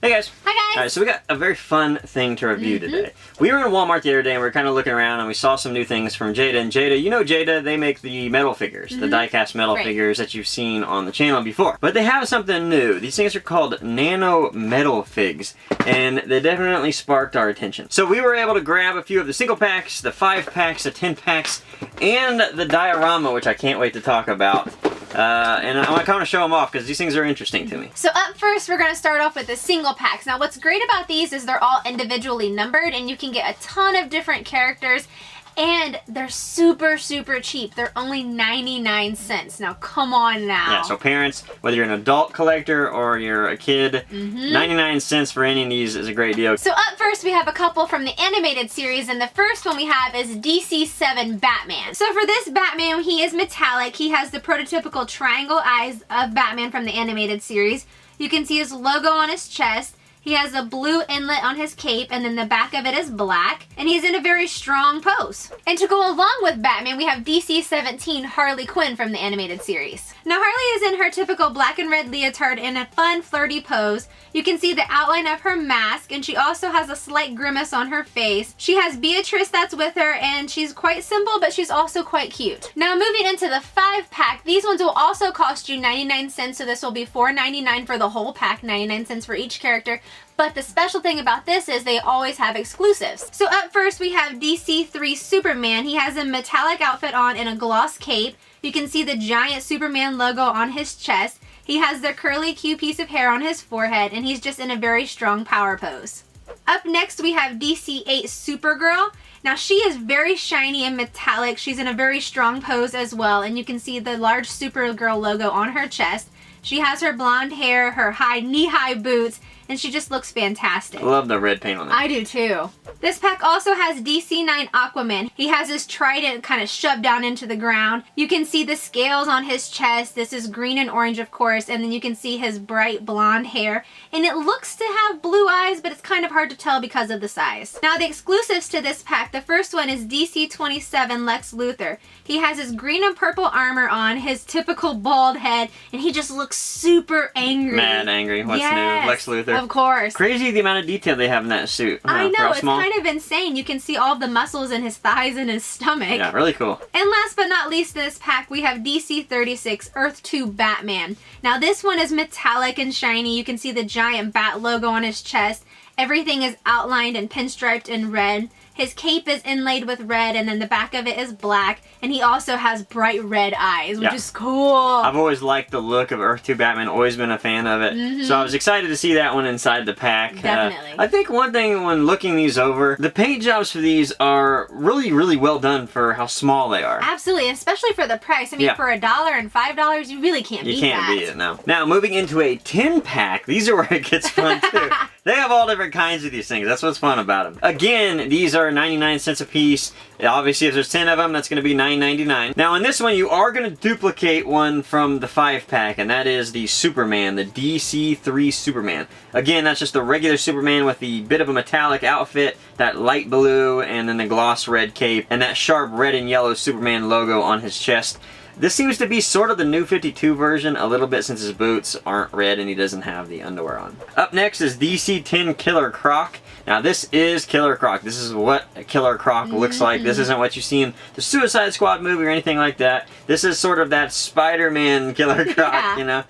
Hey guys! Hi guys! Alright, so we got a very fun thing to review today. We were in Walmart the other day and we were kind of looking around and we saw some new things from Jada. And Jada, you know Jada, they make the metal figures, the die-cast metal figures that you've seen on the channel before. But they have something new. These things are called Nano metal figs, and they definitely sparked our attention. So we were able to grab a few of the single packs, the 5 packs, the 10 packs, and the diorama, which I can't wait to talk about. And I want to kind of show them off because these things are interesting to me. So up first, we're going to start off with the single packs. Now what's great about these is they're all individually numbered and you can get a ton of different characters. And they're super, super cheap. They're only 99 cents. Now, come on now. Yeah, so parents, whether you're an adult collector or you're a kid, 99 cents for any of these is a great deal. So up first, we have a couple from the animated series, and the first one we have is DC7 Batman. So for this Batman, he is metallic. He has the prototypical triangle eyes of Batman from the animated series. You can see his logo on his chest. He has a blue inlet on his cape, and then the back of it is black, and he's in a very strong pose. And to go along with Batman, we have DC17 Harley Quinn from the animated series. Now Harley is in her typical black and red leotard in a fun, flirty pose. You can see the outline of her mask, and she also has a slight grimace on her face. She has Beatrice that's with her, and she's quite simple, but she's also quite cute. Now moving into the 5-pack, these ones will also cost you 99 cents, so this will be $4.99 for the whole pack, 99 cents for each character. But the special thing about this is they always have exclusives. So up first we have DC3 Superman. He has a metallic outfit on and a gloss cape. You can see the giant Superman logo on his chest. He has the curly cute piece of hair on his forehead, and he's just in a very strong power pose. Up next we have DC8 Supergirl. Now she is very shiny and metallic. She's in a very strong pose as well, and you can see the large Supergirl logo on her chest. She has her blonde hair, her knee-high boots, and she just looks fantastic. I love the red paint on it. I do too. This pack also has DC9 Aquaman. He has his trident kind of shoved down into the ground. You can see the scales on his chest. This is green and orange, of course, and then you can see his bright blonde hair. And it looks to have blue eyes, but it's kind of hard to tell because of the size. Now the exclusives to this pack, the first one is DC27 Lex Luthor. He has his green and purple armor on, his typical bald head, and he just looks super angry. Mad angry. What's new? Lex Luthor. Of course. Crazy the amount of detail they have in that suit. I know, it's kind of insane. You can see all the muscles in his thighs and his stomach. Yeah, really cool. And last but not least in this pack, we have DC36 Earth 2 Batman. Now this one is metallic and shiny. You can see the giant bat logo on his chest. Everything is outlined and pinstriped in red. His cape is inlaid with red, and then the back of it is black, and he also has bright red eyes, which is cool. I've always liked the look of Earth 2 Batman, always been a fan of it, so I was excited to see that one inside the pack. Definitely. I think one thing when looking these over, the paint jobs for these are really, really well done for how small they are. Absolutely, especially for the price. I mean, for $1 and $5, you really can't beat that. You can't beat it, no. Now, moving into a 10-pack, these are where it gets fun, too. They have all different kinds of these things. That's what's fun about them. Again, these are 99 cents a piece. Obviously, if there's 10 of them, that's going to be $9.99. Now, in this one, you are going to duplicate one from the 5-pack, and that is the Superman, the DC3 Superman. Again, that's just the regular Superman with the bit of a metallic outfit, that light blue, and then the gloss red cape, and that sharp red and yellow Superman logo on his chest. This seems to be sort of the new 52 version a little bit since his boots aren't red and he doesn't have the underwear on. Up next is DC10 Killer Croc. Now this is Killer Croc. This is what a Killer Croc looks like. This isn't what you see in the Suicide Squad movie or anything like that. This is sort of that Spider-Man Killer Croc, you know,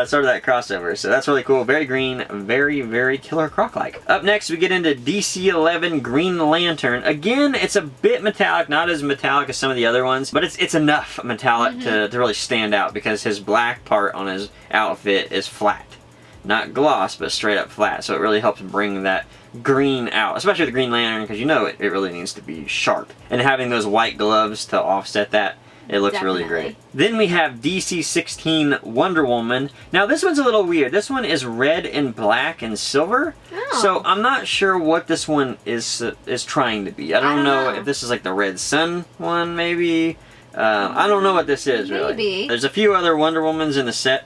sort of that crossover. So that's really cool. Very green, very, very Killer Croc-like. Up next we get into DC11 Green Lantern. Again, it's a bit metallic, not as metallic as some of the other ones, but it's enough metallic to really stand out because his black part on his outfit is flat. Not gloss, but straight up flat. So it really helps bring that green out, especially with the Green Lantern, because you know it really needs to be sharp. And having those white gloves to offset that, it looks really great. Then we have DC16 Wonder Woman. Now this one's a little weird. This one is red and black and silver. So I'm not sure what this one is trying to be. I don't know if this is like the Red Sun one, maybe. I don't know what this is really. There's a few other Wonder Womans in the set.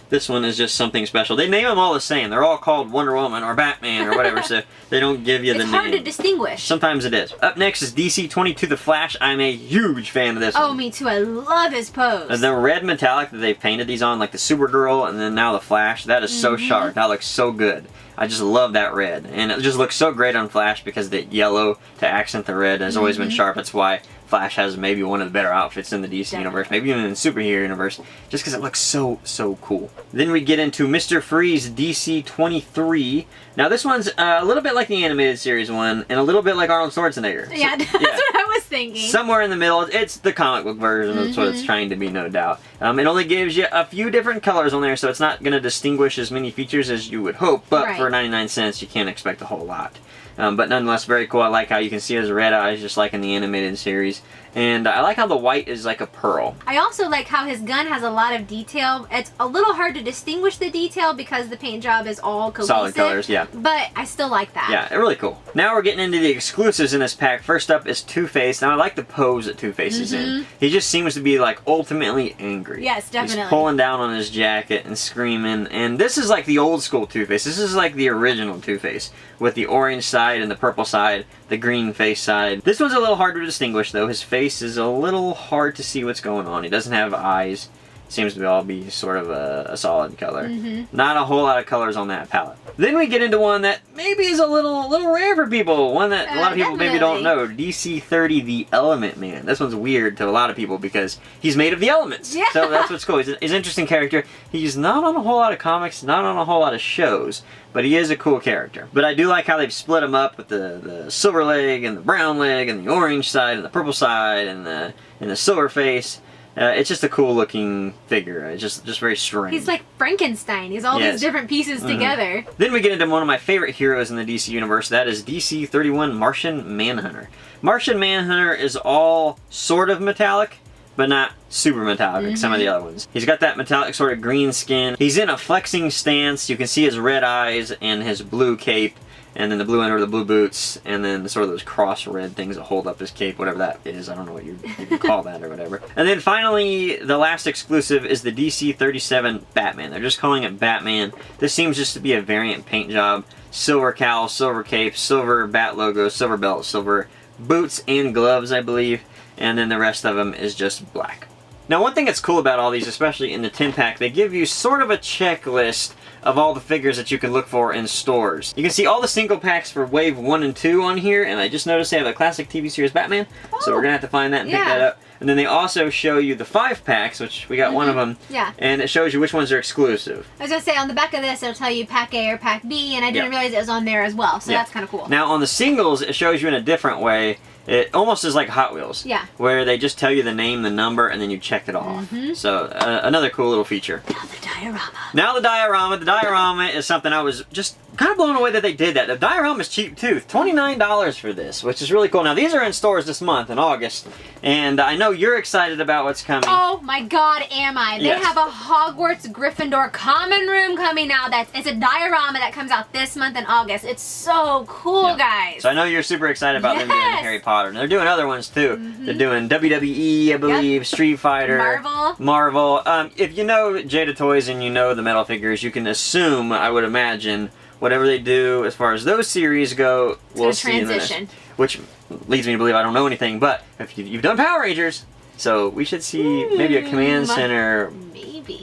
This one is just something special. They name them all the same. They're all called Wonder Woman or Batman or whatever, so they don't give you the name. It's hard to distinguish. Sometimes it is. Up next is DC 22 The Flash. I'm a huge fan of this one. Oh, me too. I love his pose. The red metallic that they've painted these on, like the Supergirl and then now the Flash, that is so sharp. That looks so good. I just love that red. And it just looks so great on Flash because the yellow to accent the red has always been sharp. That's why Flash has maybe one of the better outfits in the DC universe, maybe even in the superhero universe, just because it looks so cool. Then we get into Mr. Freeze DC 23. Now this one's a little bit like the animated series one, and a little bit like Arnold Schwarzenegger. Yeah, that's what I was thinking. Somewhere in the middle. It's the comic book version. That's what it's trying to be, no doubt. It only gives you a few different colors on there, so it's not going to distinguish as many features as you would hope, but for 99 cents, you can't expect a whole lot. But nonetheless, very cool. I like how you can see his red eyes, just like in the animated series. And I like how the white is like a pearl. I also like how his gun has a lot of detail. It's a little hard to distinguish the detail because the paint job is all cohesive. Solid colors, yeah. But I still like that. Yeah, really cool. Now we're getting into the exclusives in this pack. First up is Two-Face. Now I like the pose that Two-Face is in. He just seems to be like ultimately angry. Yes, definitely. He's pulling down on his jacket and screaming. And this is like the old school Two-Face. This is like the original Two-Face with the orange side and the purple side, the green face side. This one's a little hard to distinguish though. His face is a little hard to see what's going on. He doesn't have eyes. Seems to all be sort of a solid color. Not a whole lot of colors on that palette. Then we get into one that maybe is a little rare for people. One that a lot of people maybe don't know. DC 30 The Element Man. This one's weird to a lot of people because he's made of the elements. Yeah. So that's what's cool. He's an interesting character. He's not on a whole lot of comics, not on a whole lot of shows, but he is a cool character. But I do like how they've split him up with the silver leg and the brown leg and the orange side and the purple side and the silver face. It's just a cool looking figure. It's just very strange. He's like Frankenstein. He's all these different pieces together. Then we get into one of my favorite heroes in the DC universe. That is DC 31 Martian Manhunter. Martian Manhunter is all sort of metallic, but not super metallic like some of the other ones. He's got that metallic sort of green skin. He's in a flexing stance. You can see his red eyes and his blue cape. And then the blue under the blue boots, and then sort of those cross red things that hold up his cape, whatever that is. I don't know what you call that or whatever. And then finally, the last exclusive is the DC 37 Batman. They're just calling it Batman. This seems just to be a variant paint job. Silver cowl, silver cape, silver bat logo, silver belt, silver boots and gloves, I believe. And then the rest of them is just black. Now, one thing that's cool about all these, especially in the 10-pack, they give you sort of a checklist of all the figures that you can look for in stores. You can see all the single packs for Wave 1 and 2 on here, and I just noticed they have a classic TV series Batman, so we're going to have to find that and pick that up. And then they also show you the 5-packs, which we got one of them, and it shows you which ones are exclusive. I was going to say, on the back of this, it'll tell you Pack A or Pack B, and I didn't realize it was on there as well, so that's kind of cool. Now, on the singles, it shows you in a different way. It almost is like Hot Wheels. Yeah. Where they just tell you the name, the number, and then you check it off. So, another cool little feature. Now the diorama. Now the diorama. The diorama is something I was just kind of blown away that they did that. The diorama is cheap too. $29 for this, which is really cool. Now, these are in stores this month, in August. And I know you're excited about what's coming. Oh my god, am I. They have a Hogwarts Gryffindor common room coming out. It's a diorama that comes out this month in August. It's so cool, guys. So I know you're super excited about them doing Harry Potter. And they're doing other ones too. They're doing WWE, I believe, Street Fighter, Marvel. If you know Jada Toys and you know the metal figures, you can assume, I would imagine, whatever they do as far as those series go, we'll see in the next, which leads me to believe I don't know anything, but if you've done Power Rangers, so we should see maybe a Command Center,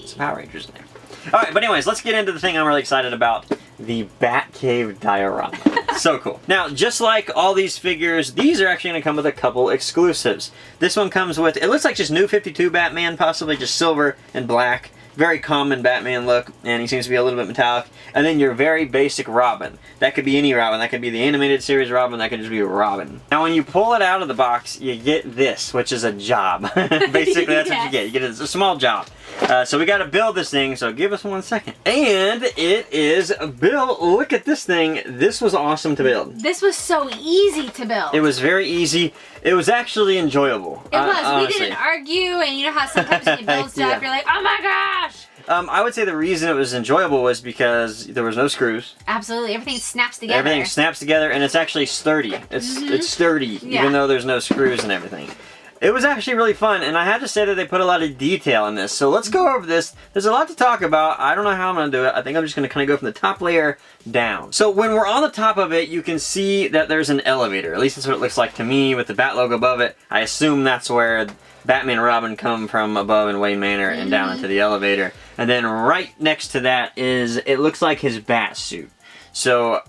some Power Rangers in there. Alright, but anyways, let's get into the thing I'm really excited about, the Batcave Diorama. So cool. Now, just like all these figures, these are actually going to come with a couple exclusives. This one comes with, it looks like just New 52 Batman, possibly just silver and black. Very common Batman look, and he seems to be a little bit metallic. And then your very basic Robin. That could be any Robin. That could be the animated series Robin. That could just be Robin. Now, when you pull it out of the box, you get this, which is a job. Basically, that's what you get. You get a small job. So we got to build this thing, so give us 1 second. And it is built. Look at this thing. This was awesome to build. This was so easy to build. It was very easy. It was actually enjoyable. It was. Honestly. We didn't argue, and you know how sometimes when you build stuff, you're like, oh my gosh! I would say the reason it was enjoyable was because there was no screws. Absolutely. Everything snaps together. Everything snaps together, and it's actually sturdy. It's sturdy, even though there's no screws and everything. It was actually really fun, and I have to say that they put a lot of detail in this. So let's go over this. There's a lot to talk about. I don't know how I'm going to do it. I think I'm just going to kind of go from the top layer down. So when we're on the top of it, you can see that there's an elevator. At least that's what it looks like to me with the Bat logo above it. I assume that's where Batman and Robin come from above in Wayne Manor and down into the elevator. And then right next to that is, it looks like his bat suit. So,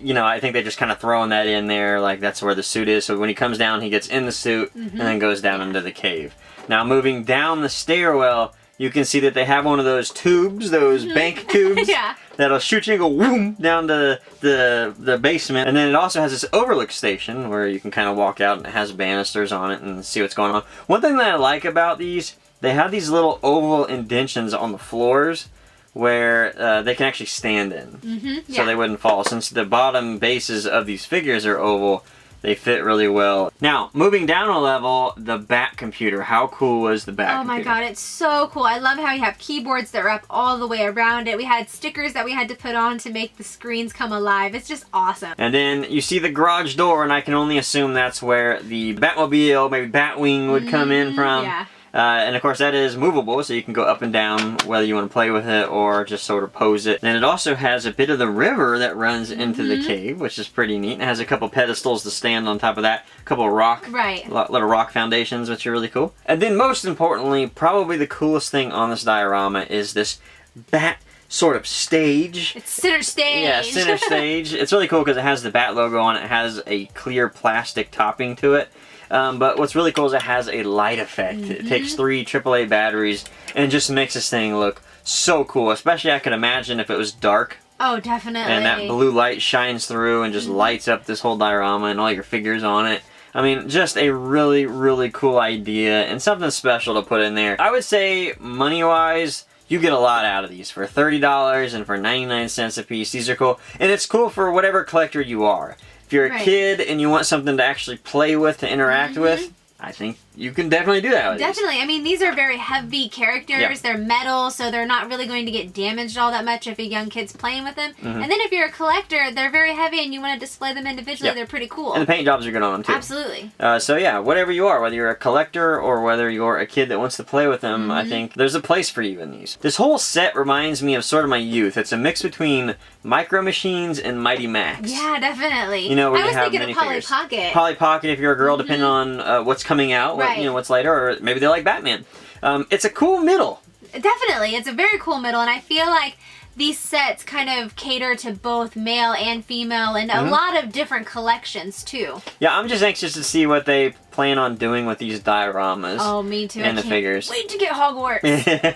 you know, I think they're just kind of throwing that in there, like that's where the suit is. So when he comes down, he gets in the suit and then goes down into the cave. Now, moving down the stairwell, you can see that they have one of those tubes, those bank tubes, that'll shoot you and go whoom down to the basement. And then it also has this overlook station where you can kind of walk out and it has banisters on it and see what's going on. One thing that I like about these, they have these little oval indentions on the floors where they can actually stand in, so they wouldn't fall. Since the bottom bases of these figures are oval, they fit really well. Now, moving down a level, the Bat computer. How cool was the Bat computer? Oh my god, it's so cool. I love how you have keyboards that wrap all the way around it. We had stickers that we had to put on to make the screens come alive. It's just awesome. And then you see the garage door, and I can only assume that's where the Batmobile, maybe Batwing would come in from. Yeah. And of course that is movable, so you can go up and down whether you want to play with it or just sort of pose it. And it also has a bit of the river that runs into the cave, which is pretty neat. It has a couple pedestals to stand on top of that, a couple of rock, little rock foundations, which are really cool. And then most importantly, probably the coolest thing on this diorama is this bat sort of stage. It's center stage. Yeah, center stage. It's really cool because it has the Bat logo on it. It has a clear plastic topping to it. But what's really cool is it has a light effect. It takes 3 AAA batteries and just makes this thing look so cool. Especially I could imagine if it was dark. Oh, definitely. And that blue light shines through and just lights up this whole diorama and all your figures on it. I mean, just a really, really cool idea and something special to put in there. I would say, money-wise, you get a lot out of these. For $30 and for 99 cents a piece, these are cool. And it's cool for whatever collector you are. If you're a kid and you want something to actually play with, to interact with, I think you can definitely do that with Definitely. I mean, these are very heavy characters. They're metal, so they're not really going to get damaged all that much if a young kid's playing with them. And then if you're a collector, they're very heavy and you want to display them individually, they're pretty cool. And the paint jobs are good on them, too. Absolutely. So yeah, whatever you are, whether you're a collector or whether you're a kid that wants to play with them, I think there's a place for you in these. This whole set reminds me of sort of my youth. It's a mix between Micro Machines and Mighty Max. Yeah, definitely. You know, where I was thinking of Polly minifigures. Pocket. Polly Pocket if you're a girl, depending on what's coming out, you know, what's later, or maybe they like Batman. It's a cool middle. Definitely. It's a very cool middle, and I feel like these sets kind of cater to both male and female and a lot of different collections, too. Yeah, I'm just anxious to see what they plan on doing with these dioramas. Oh, me too. And the figures. Wait to get Hogwarts.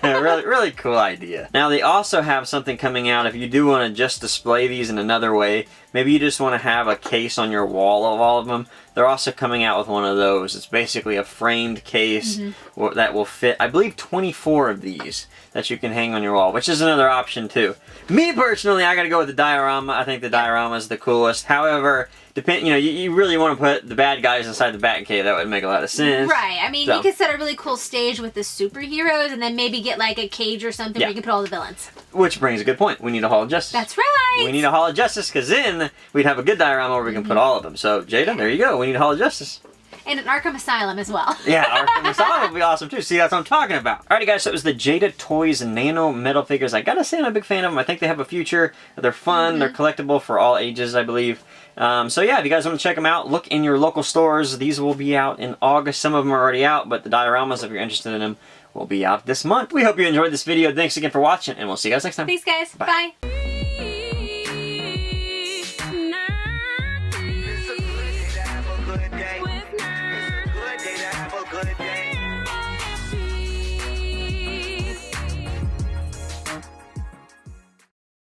really, really cool idea. Now, they also have something coming out if you do want to just display these in another way. Maybe you just want to have a case on your wall of all of them. They're also coming out with one of those. It's basically a framed case that will fit, I believe, 24 of these that you can hang on your wall, which is another option too. Me personally, I gotta go with the diorama. I think the diorama is the coolest. However, you know, you really want to put the bad guys inside the Batcave. That would make a lot of sense. Right. I mean, you could set a really cool stage with the superheroes and then maybe get like a cage or something where you can put all the villains. Which brings a good point. We need a Hall of Justice. That's right. We need a Hall of Justice because then we'd have a good diorama where we can put all of them. So, Jada, there you go. We need a Hall of Justice. And an Arkham Asylum as well. Yeah, Arkham Asylum would be awesome too. See, that's what I'm talking about. Alrighty guys, so it was the Jada Toys Nano metal figures. I gotta say I'm a big fan of them. I think they have a future. They're fun. They're collectible for all ages, I believe. So yeah, if you guys want to check them out, look in your local stores. These will be out in August. Some of them are already out, but the dioramas, if you're interested in them, will be out this month. We hope you enjoyed this video. Thanks again for watching, and we'll see you guys next time. Thanks, guys. Bye. Bye.